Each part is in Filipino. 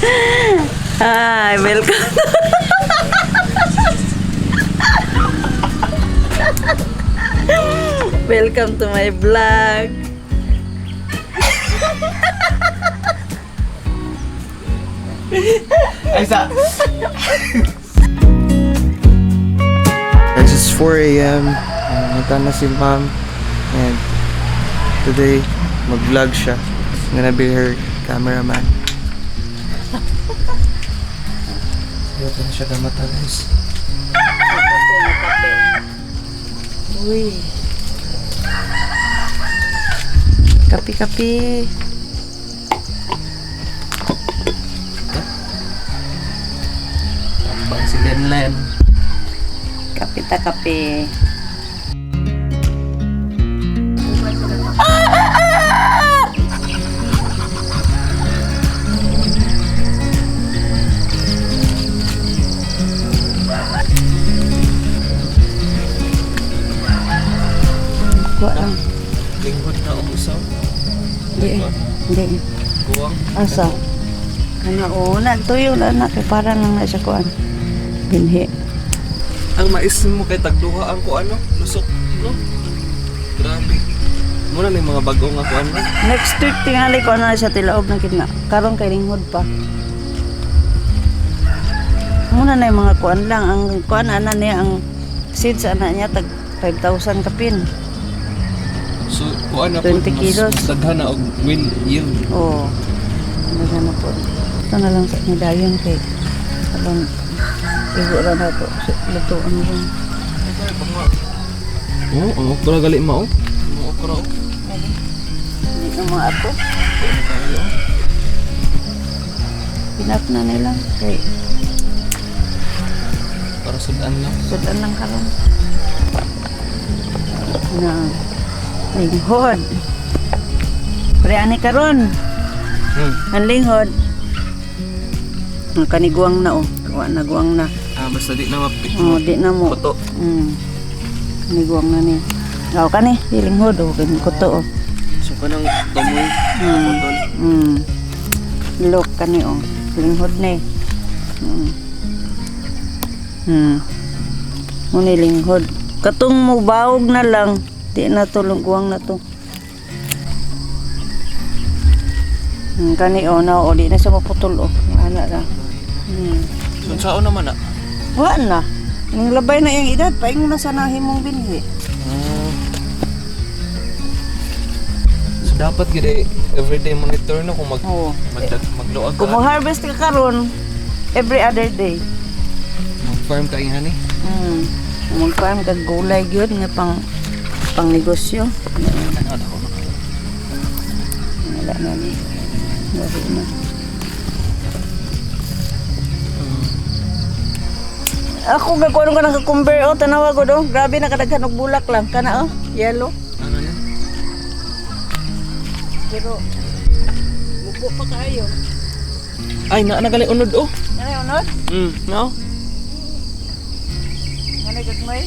Hi, welcome. Welcome to my vlog. Guys, it's 4 a.m. Nata na si mom. And today, mag-vlog siya. I'm gonna be her cameraman. Ito na siya gamata, guys. Uy. Kapi-kapi. Tambang si Lenlen. Kapita kape. Kuha lang. Lingkod na umusaw. Hindi. Kuwang. Asa? Ano, nagtuyo na na. Kaya para lang na siya kuhan. Binhi. Ang mais mo kay tagduha ang kuano, lusok, no? Grabe. Muna na yung mga bagong nga kuano. Next week, tingali ko na siya tilaob ng kidna. Karon kay linghod pa. Muna na yung mga kuan lang. Ang kuan, ana niya, ang seeds, ana niya, tag 5,000 kapin. So, kuan na 20 kilos. Mas daghan na og win yield. Oo. Ano na po. Ito na lang sa nidayon kay. Abang, igo na na ito. Luto, ano lang. Oo, okra gali mao. Okra. Hindi na mga ato. Pinap na nila. Kay, Para sudan lang. sudan lang karon. Na, linghod. Priani karon. Ang linghod. Ang kaniguang na oh. Kuha na guwang na. Basta di na mapit. Oh, di na mo. Kuto. Kaniguang na ni. Aw kani, linghod oh, kani kuto oh. So kanang tumoy. Putol. Look kani oh. Linghod na eh. Muni linghod. Katong mo bawog na lang. Di na to, lungguang na to. Kani oh, na oh, di na siya maputol oh. Wala na. So saan naman na? Wala na. Nang labay na yung edad, paing na sana himong binhi. So dapat gid everyday monitor na kung Oo. magluag Kung ka. harvest ka karon, every other day. Mag-farm ka ihan ni. Mag-farm ka gulay gyud nga pang negosyo. Ano ako. Wala na ni. Wala na. Ako gagawin ko ng cucumber oh, tanawa ko do. Grabe nakadaghan og bulak lang kana oh, yellow. Ano yan? Pero mupo pa kayo. Ay, nagali unod oh. Ano unod? No? Ano gagmay?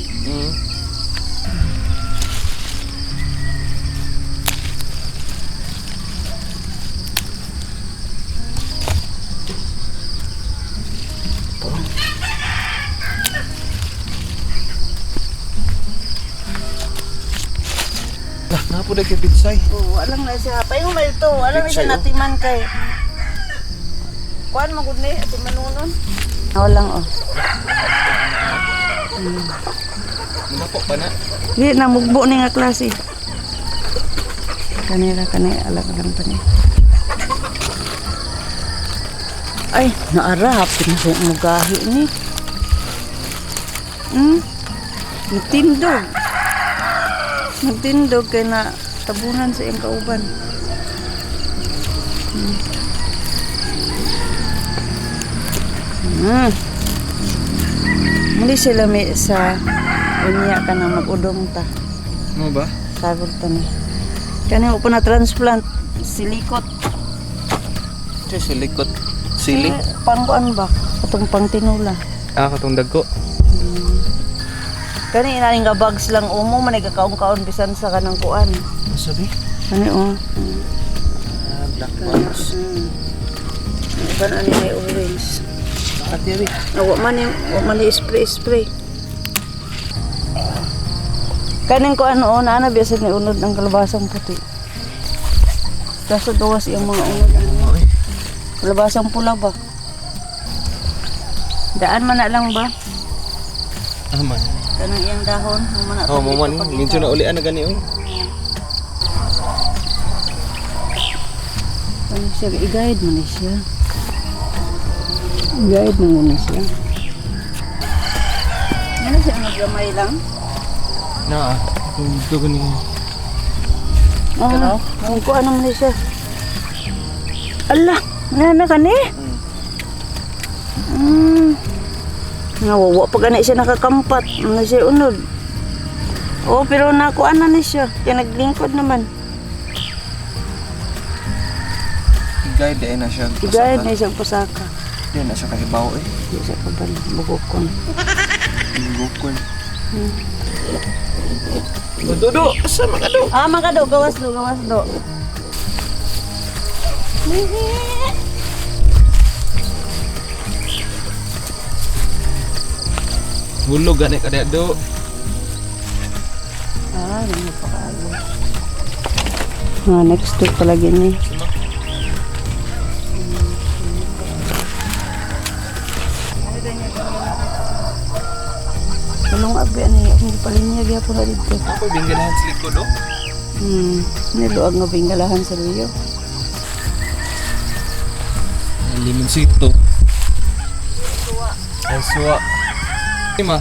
Napo na kay pitsay. Oh, walang na siya. Payo may ito, walang na siya Pichay, oh. natiman kay. Kuan magud ni ato manunon. Walang oh. Napo pa na. Di na mugbo ni nga klase. Kanila alam pa ni. Ay, naarap pinasa mugahi ni. Nagtindog kay na tabunan sa iyang kauban. Muli sila may sa unya ka na mag-udong ta. Ano ba? Sagod ta ni. Kani mo pa na transplant silikot. Ito silikot. Sili? Pangkuan ba? Katong pang tinula. Katong dagko. Kani inaning nga bags lang umo man nagkakaon-kaon bisan sa kanang kuan. Sabi? Kani oh. Black ones. Iba na ni may orange. Atiri. Wa man spray. Kanin ko ano, na biasa ni unod ng kalabasang puti. Kaso gawas yung mga unod ano. Kalabasang pula ba? Daan man na lang ba? Aman. Kanang iyang dahon, mo na. Oh, mo man. Minsan na ulian na gani oy. Ano siya, i-guide mo na siya. I-guide mo muna siya. Ano siya, maglamay lang? Na, ito gani. Oo, kung ko ano man siya. Allah, nana ka ni? Nawawa pa gani siya nakakampat. Ano siya unod? Oh, pero nakuha na siya. Kaya naglingkod naman. Guide ay na siya. I-guide na siyang pasaka. Yan na siya kahibaw eh. Hindi siya pabalik. Bugokon. Bukon. Madudo, asa makado? Ah, makado. Gawas do. Bulog gani kada do. Ah, hindi pa kayo. Next week palagi ni. Anong abi ani akong gipalinya gyapon na dito. Ako bingalahan sa likod do. Niluag nga bingalahan sa Rio. Limoncito. Ay suwa. Lima.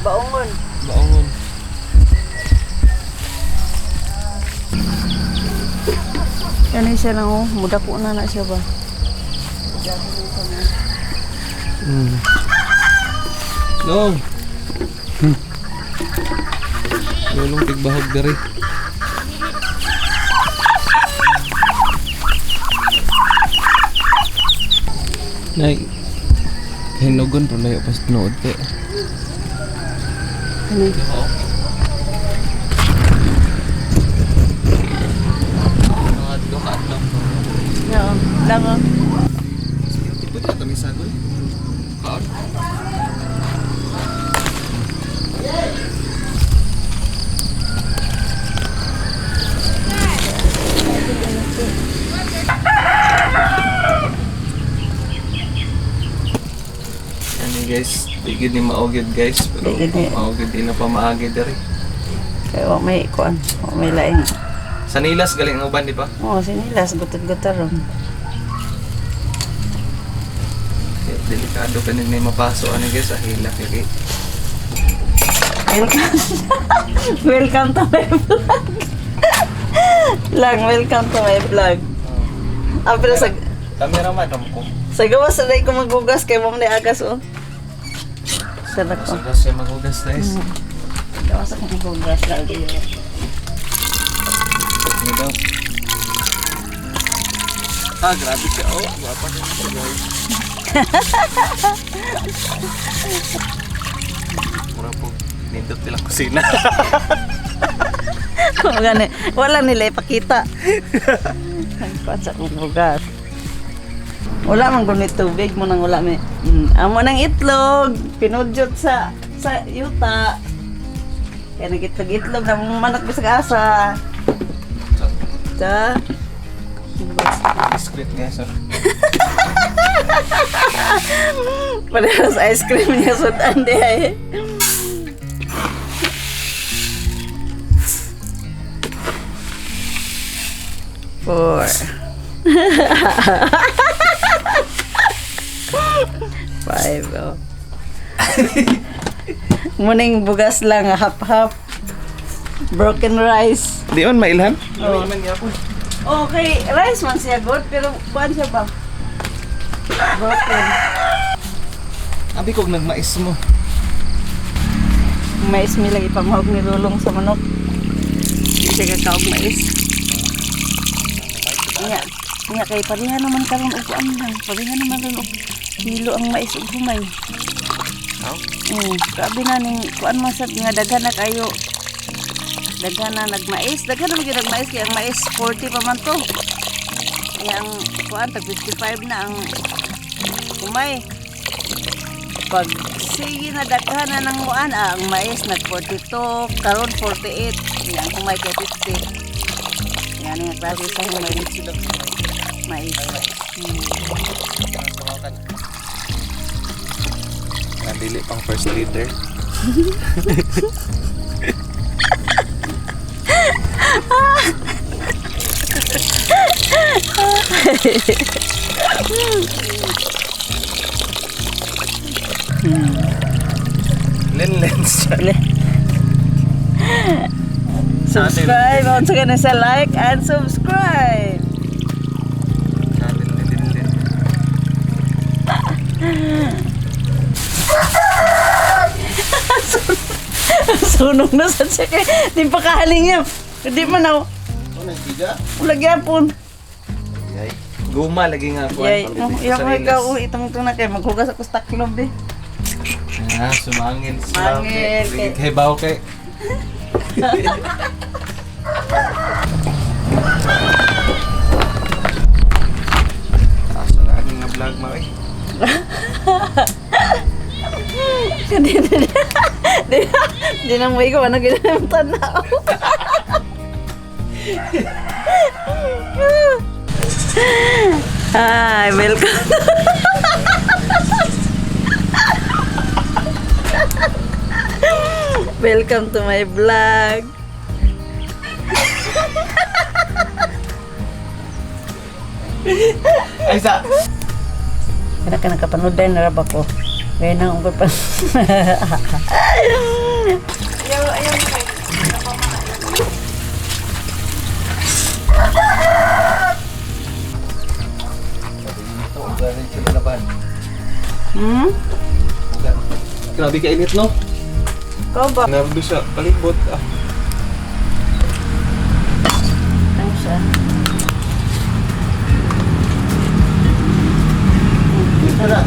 Baongon. Baongon. Yan siya lang oh, muda ko na siya ba. No. Lulong tigbahog dari. Nay. Hinugon pa layo pas tinood te. Ano? Oo, lang oh. Tipo dia kami sagol. Kaon. Ano guys, tigid ni maugid guys, pero Tigid ni- maugid di na pa maagi dari. Kaya wak may kuan, wak may laing. Sa Nilas galing ang uban di pa? Oo, sinilas, gutot-gutot ron. Kaya delikado ka na mapaso ano guys, ahila kay. Welcome. Welcome to my vlog. Welcome to my vlog. Ah, pero sa Cameraman ko. gawas na ko magugas kay mom na agas oh. Sana ko. Sa siya magugas guys. Gawas ako magugas lagi yun. Ano daw? Ah, grabe siya. Oh, guwapa siya guys. Mura po. Nindot nilang kusina. Wala nila ipakita. Ang kuwan sa magugas. Wala man gunit tubig mo nang wala may. Amo nang itlog, pinudyot sa yuta. Kaya nag-itlog ng manok bisag asa. Ta. Biscuit guys. Oh. Parehas ice cream niya sudan di ay. Four. Five. Oh. Muning bugas lang, half-half. Broken rice. Di man mailhan? Oh. Man niya po. Okay, rice man siya good, pero kuan siya ba? Broken. Abi kog nagmais mo. Mais mi lagi pamahog ni Lulong sa manok. Hindi siya kakaog mais. Nga kay pariha naman karon og kuan lang. Pariha naman ron og kilo ang mais ug humay. Grabe na ning kuan man sad nga daghan na kayo. Daghan na nagmais, daghan na gyud nagmais kay ang mais 40 pa man to. yang kuan tag 55 na ang umay. Pag sige na daghan na ng kuan ang mais nag 42, karon 48, yang umay kay 50. Yan ang klase sa humay mais. Nandili pang first liter. Lens. Subscribe once again sa like and subscribe. Sunog na sa siya. Di pa kahaling yan. Hindi man ako. Ano yung tiga? Ulag yapon. Yay. Guma lagi nga po. Yay. Iyak mo ikaw. Itong ito na kayo. Maghugas ako sa taklob eh. Ah, sumangin. Mangin. Kay baw kay. Asa na nga vlog mo eh. Di nang may ko. Ano ginang tanaw? Hi, welcome. Welcome to my vlog. Ay sa. Kada ka nakapanood din na raba ko. Kaya nang ugod pa. Ito, galing sila laban. Grabe ka init no? Ikaw ba? Nervous siya. Palibot ah. Ano siya? Dito na.